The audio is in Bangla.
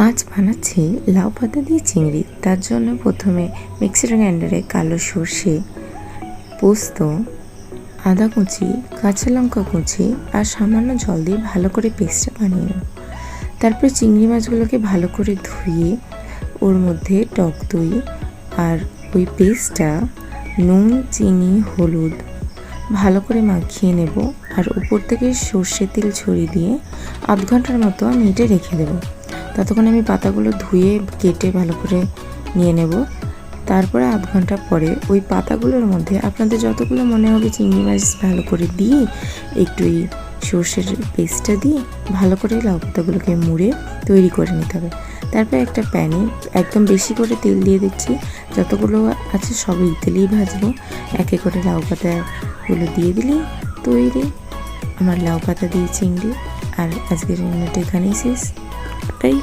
আজ বানাচ্ছি লাউ পাতা দিয়ে চিংড়ি। তার জন্য প্রথমে মিক্সির গ্রাইন্ডারে কালো সর্ষে, পোস্ত, আদা কুচি, কাঁচা লঙ্কা কুচি আর সামান্য জল দিয়ে ভালো করে পেস্টটা বানিয়ে নেব। তারপর চিংড়ি মাছগুলোকে ভালো করে ধুয়ে ওর মধ্যে টক দই আর ওই পেস্টটা নুন, চিনি, হলুদ ভালো করে মাখিয়ে নেব। আর উপর থেকে সর্ষের তেল ছড়িয়ে দিয়ে আধ ঘন্টার মতো আমি এটা রেখে দেবো। ততক্ষণ আমি পাতাগুলো ধুয়ে কেটে ভালো করে নিয়ে নেব। তারপরে আধ ঘন্টা পরে ওই পাতাগুলোর মধ্যে আপনাদের যতগুলো মনে হবে চিংড়ি মাছ ভালো করে দিয়ে একটু এই সর্ষের পেস্টটা দিয়ে ভালো করে লাউ পাতাগুলোকে মুড়ে তৈরি করে নিতে হবে। তারপর একটা প্যানে একদম বেশি করে তেল দিয়ে দিচ্ছি, যতগুলো আছে সবই তেলেই ভাজবো। একে করে লাউ পাতাগুলো দিয়ে দিলেই তৈরি আমার লাউ পাতা দিয়ে চিংড়ি। আর আজকের রান্নাটা এখানেই শেষ।